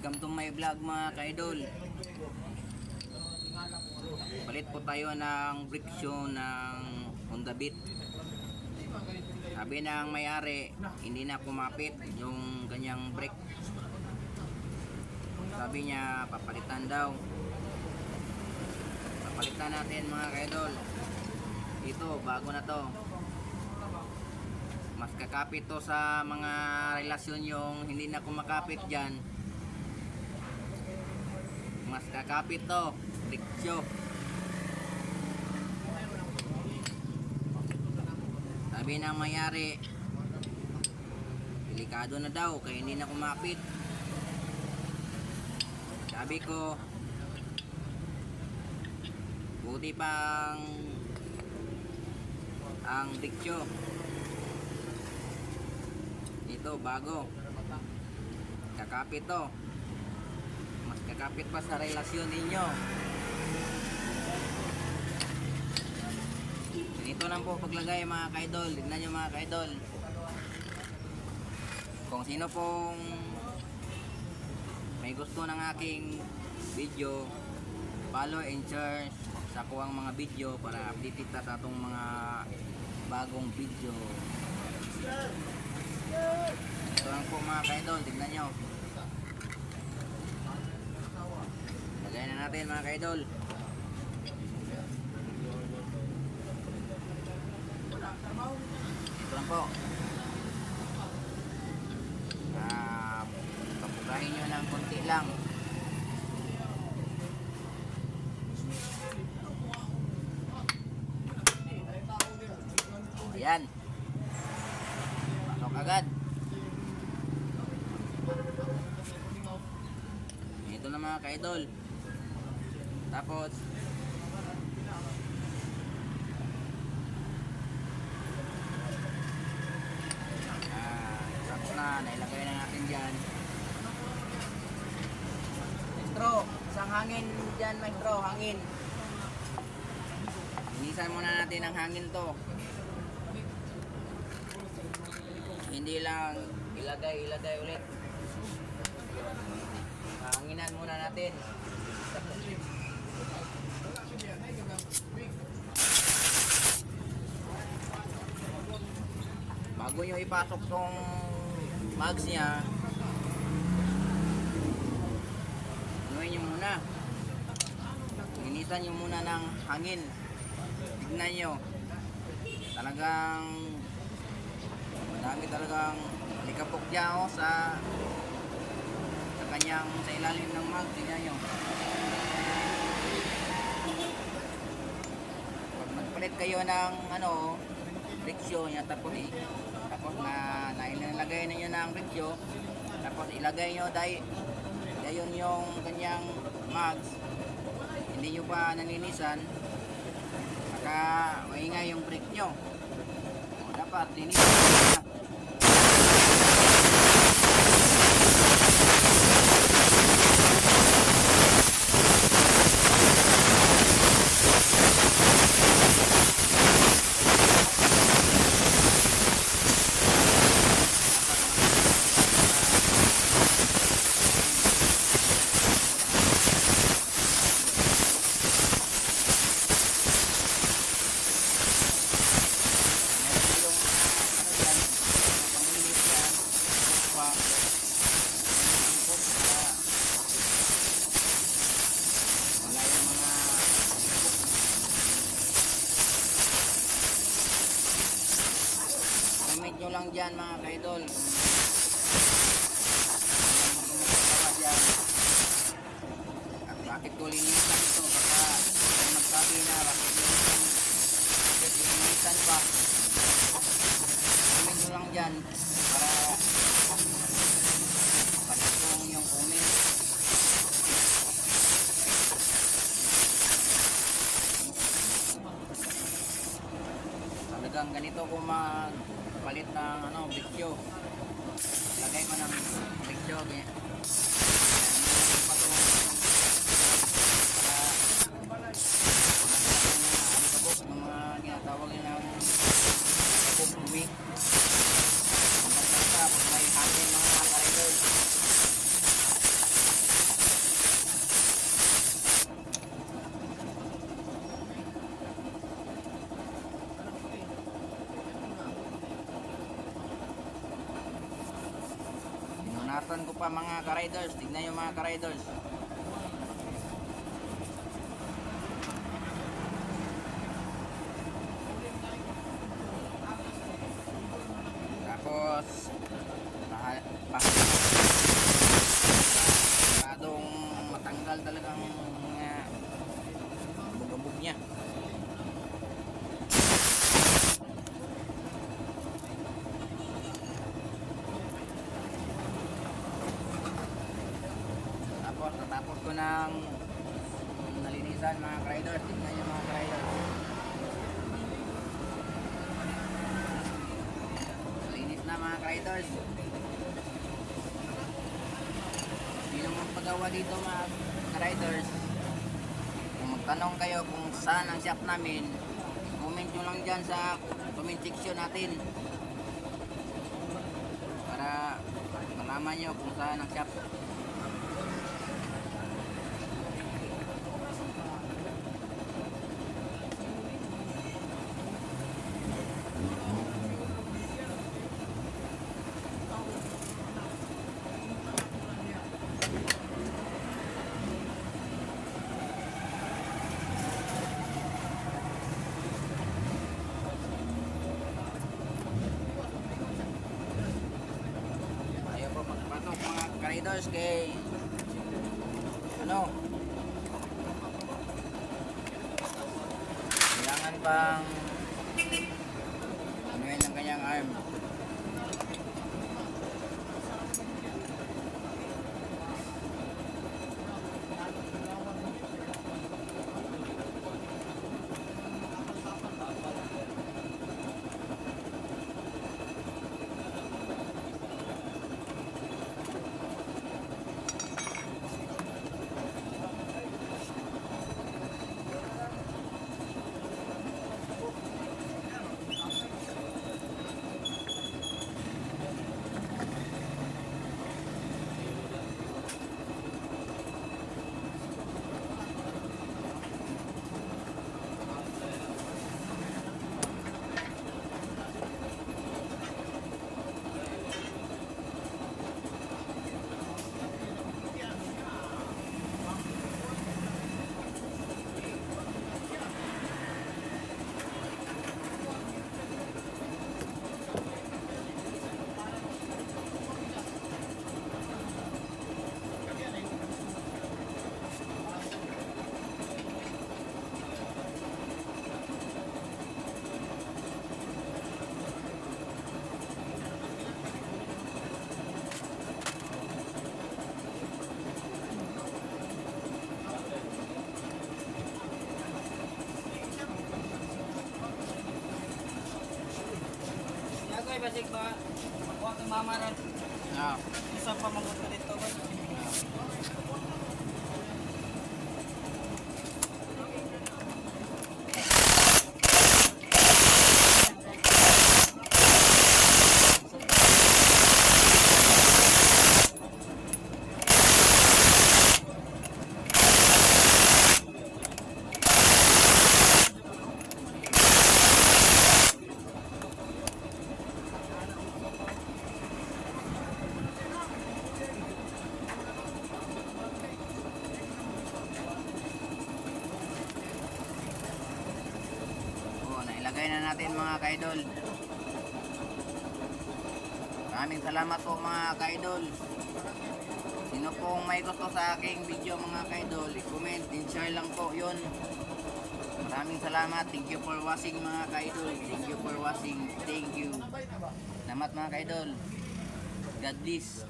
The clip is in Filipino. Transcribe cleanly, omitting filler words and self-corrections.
Welcome to my vlog mga ka-idol. Palit po tayo ng brake shoe ng Honda Beat. Sabi ng may-ari, hindi na kumapit yung kanyang brake. Sabi niya, papalitan daw. Papalitan natin mga ka-idol. Ito, bago na to. Mas kakapit to sa mga relasyon yung hindi na kumakapit dyan. Mas kakapit to, brake shoe. Sabi ng mayari, delikado na daw kaya hindi na kumapit. Sabi ko, buti pang ang brake shoe. Ito bago, kakapit to. Mas kakapit pa sa relasyon ninyo. Ito lang po paglagay mga ka-idol. Tignan nyo mga ka-idol. Kung sino pong may gusto ng aking video, follow and share sa kuwang mga video para update kita sa atong mga bagong video. Ito lang po mga ka-idol. Tignan nyo. Lagay na natin mga ka-idol. Ito lang po. Papugahin nyo ng konti lang. Ayan. Pasok agad. Ito na mga ka-idol. Tapos nailagay na natin dyan. Maestro, isang hangin dyan maestro, hangin. Inisan muna natin ang hangin to. Hindi lang ilagay ulit. Hanginan muna natin. Bago nyo ipasok tong mags niya, anuin nyo muna, linisan nyo muna ng hangin. Tignan nyo, talagang madami talagang likapok dyan sa kanyang sa ilalim ng mag. Tignan nyo, pag nagpalit kayo ng brake shoe nya, tapos na ilalagay ninyo ng brake shoe, tapos ilagay nyo dayon yung kanyang mags, hindi nyo pa naninisan, maka maingay yung brake nyo. Dapat linisan nyo. Comment nyo lang dyan mga ka-idol. At bakit ko linisan ito? Baka magsabi na bakit linisan pa. Comment nyo lang dyan para patutong yung comment. Talagang ganito ko palit ng brake shoe. Lagay ko ng brake shoe ng mga ginatawag nila ng kabog-uwi. May hangin mga ka-idol. Bunatan ko pa mga ka-riders. Tignan yung mga ka-riders. Tapos masyadong matanggal talagang bugabog niya. Tapos natapos ko ng nalinisan mga riders. Tignan yung mga riders. Nalinis na mga riders. Sino mong pagawa dito mga riders? Kung magtanong kayo kung saan ang shop namin, comment nyo lang dyan sa comment section natin para malaman nyo kung saan ang shop. Riders kay kailangan pang anuin ng kanyang arm. Balik ba? Magkuha kang mama ron. Isa pa mangot ka dito ba? Ilagay na natin mga ka-idol. Maraming salamat po mga ka-idol. Sino pong may gusto sa aking video mga ka-idol, i-comment and share lang po yun. Maraming salamat. Thank you for watching mga ka-idol. Thank you for watching. Thank you. Salamat mga ka-idol. God bless.